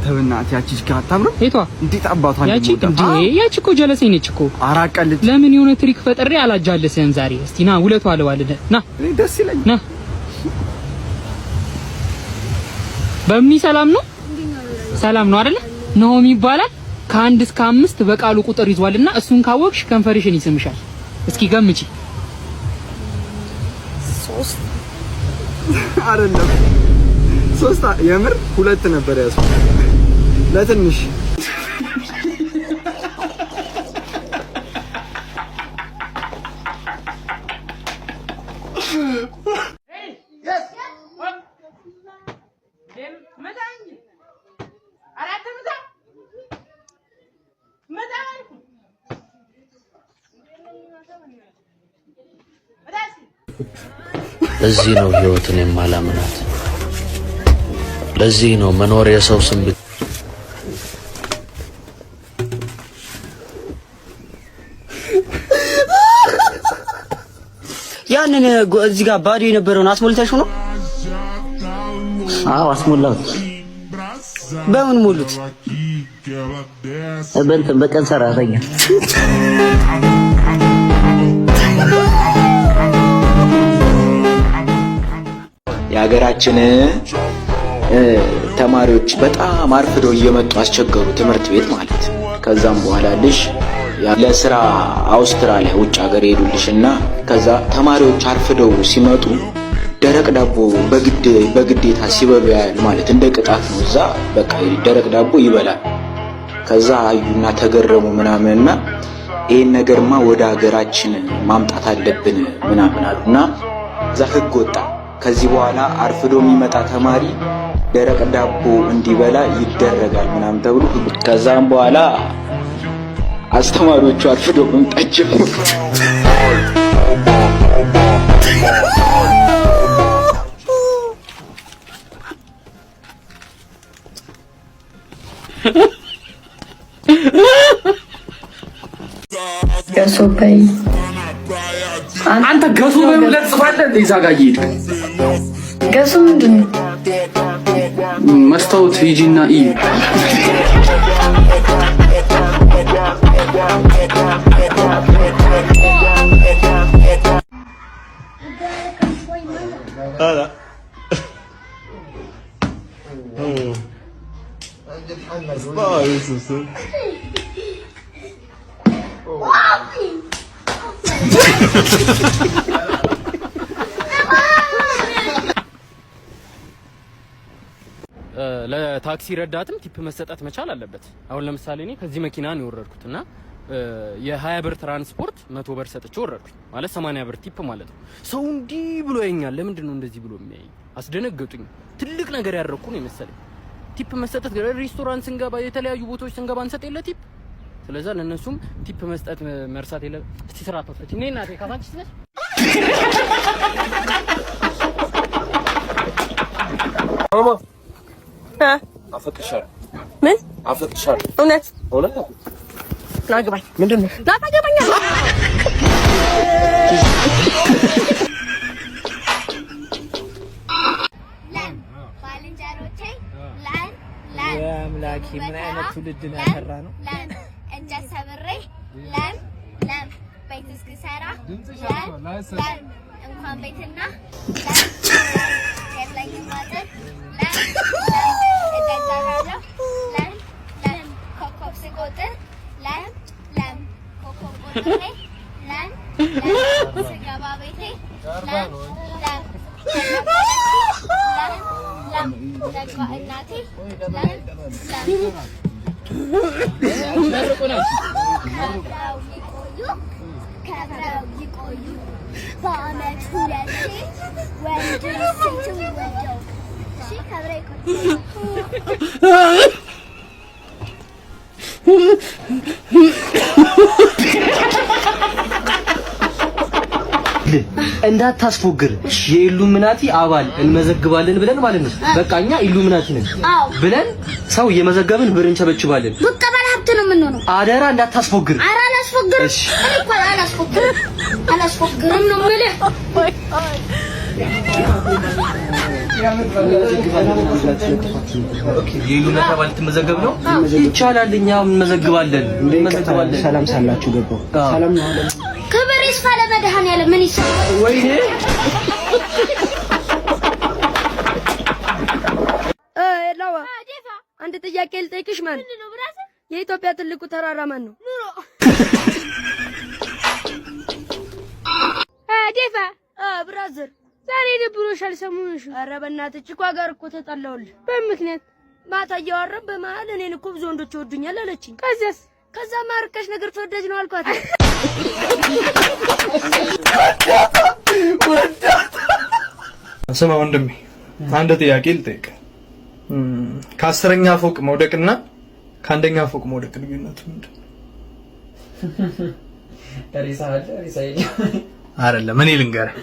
በእናትህ ያቺ ጋር አታምርም? እቷ እንዴት አባቷ ያቺ እንዴ ያቺ እኮ ጀለሰኝ ነች እኮ። አራቀልት ለምን የሆነ ትሪክ ፈጥሬ አላጃለሰን ዛሬ። እስቲ ና ውለቷ አለዋለደ ና እኔ ደስ ይለኝ ና በእምኒ ሰላም ነው ሰላም ነው አይደለ? ናሆም ይባላል ከ1 እስከ 5 በቃሉ ቁጥር ይዟልና እሱን ካወቅሽ ከንፈርሽን ይስምሻል። እስኪ ገምጪ። 3 አይደለም 3 የምር 2 ነበር ያዝኩት ለትንሽ ለዚህ ነው ህይወትን የማላምናት። ለዚህ ነው መኖር የሰው ስም ያንን እዚህ ጋር ባዶ የነበረውን አስሞልተሽው ነው? አዎ አስሞላሁት። በምን ሞሉት? በቀን ሰራተኛ የሀገራችን ተማሪዎች በጣም አርፍደው እየመጡ አስቸገሩ ትምህርት ቤት ማለት። ከዛም በኋላ ልጅ ለስራ አውስትራሊያ ውጭ ሀገር ሄዱልሽና ከዛ ተማሪዎች አርፍደው ሲመጡ ደረቅ ዳቦ በግዴታ ሲበሉ ያያል ማለት እንደ ቅጣት ነው። እዛ በቃ ደረቅ ዳቦ ይበላል። ከዛ አዩና ተገረሙ ምናምንና ይሄን ነገርማ ወደ ሀገራችን ማምጣት አለብን ምናምን አሉና እዛ ህግ ወጣ። ከዚህ በኋላ አርፍዶ የሚመጣ ተማሪ ደረቅ ዳቦ እንዲበላ ይደረጋል ምናምን ተብሎ ከዛም በኋላ አስተማሪዎቹ አርፍዶ መምጣት ጀመሩ። ገሶ በይ አንተ ገሶ በይ ለጽፋለህ እዛ ጋር ይሄድ ገሶ ምንድነው? መስታወት ሂጂና ኢ ለታክሲ ረዳትም ቲፕ መሰጠት መቻል አለበት። አሁን ለምሳሌ እኔ ከዚህ መኪና ነው የወረድኩትና የ20 ብር ትራንስፖርት 100 ብር ሰጥቼ ወረድኩ ማለት 80 ብር ቲፕ ማለት ነው። ሰው እንዲህ ብሎ ያኛል። ለምንድን ነው እንደዚህ ብሎ የሚያይ? አስደነገጡኝ። ትልቅ ነገር ያደረኩ ነው የመሰለኝ። ቲፕ መሰጠት ሬስቶራንት ስንገባ የተለያዩ ቦታዎች ስንገባ እንሰጥ የለ ቲፕ። ስለዚህ ለነሱም ቲፕ መስጠት መርሳት የለ። እስቲ ስራ ተፈች እኔ እናቴ ካሳንቺስ ነሽ ማማ አፈቅርሻለሁ። ምን አፈቅርሻለሁ? እውነት ናግባኝ። ምንድን ነው ናታገባኛ? ባልንጀሮቼ ላን አምላኬ ምን አይነት ትውልድ ነው ያፈራ ነው? እንጨት ሰብሬ ለም ቤት እስክሰራ ለም እንኳን ቤትና ለም ማዘር እደጃለሁ ለም ኮከብ ስቆጥር ለም ኮከብ ቆጥሬ ለም ስገባ ቤቴ ለም ደግባ እናቴ ከብረው ይቆዩ በአመት ሁለቴ ወንድ ሴት ወልደው ከብረው ይቆዩ። እንዳታስፎግር የኢሉሚናቲ አባል እንመዘግባለን ብለን ማለት ነው። በቃ እኛ ኢሉሚናቲ ነን ብለን ሰው እየመዘገብን ብር እንቸበችባለን። በቃ ባለሀብት ነው የምንሆነው። አደራ እንዳታስፎግር። ኧረ አላስፎግርም። እኔ እኮ አላስፎግርም ነው የምልህ። የሉና ባል ትመዘገብ ነው ይቻላል። እኛም እንመዘግባለን። ሰላም ሳላችሁ ገባው ሰላም ነው አለ ክብር ይስፋ ለመድኃኒዓለም ምን ይሰማል? ወይኔ ላዋ አንድ ጥያቄ ልጠይቅሽ። ማን የኢትዮጵያ ትልቁ ተራራ ማን ነው? ዴፋ ብራዘር ዛሬ ደብሮሻል ሰሞኑን? ኧረ በእናትህ ጭቋ ጋር እኮ ተጣላሁልህ። በምክንያት ማታ እያወራን በመሀል እኔን እኮ ብዙ ወንዶች ይወዱኛል አለችኝ። ከዛ ማርቀሽ ነገር ተወዳጅ ነው አልኳት። ስማ ወንድሜ አንድ ጥያቄ ልጠይቅ። ከ10ኛ ፎቅ መውደቅና ከአንደኛ ፎቅ መውደቅ ልዩነቱ ምንድን ነው? አይደለም እኔ ልንገርህ።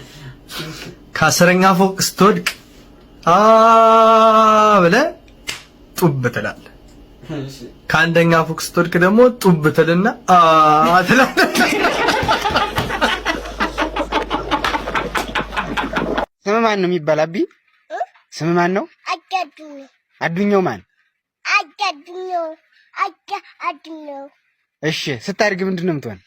ከ10ኛ ፎቅ ስትወድቅ ብለህ ጡብ ትላለህ። ከአንደኛ ፎቅ ስትወድቅ ደግሞ ጡብ ትልና ትላለህ። ስም ማን ነው የሚባል? አቢ ስም ማን ነው? አዱኛው ማን? አዱኛው። እሺ ስታድግ ምንድን ነው የምትሆን?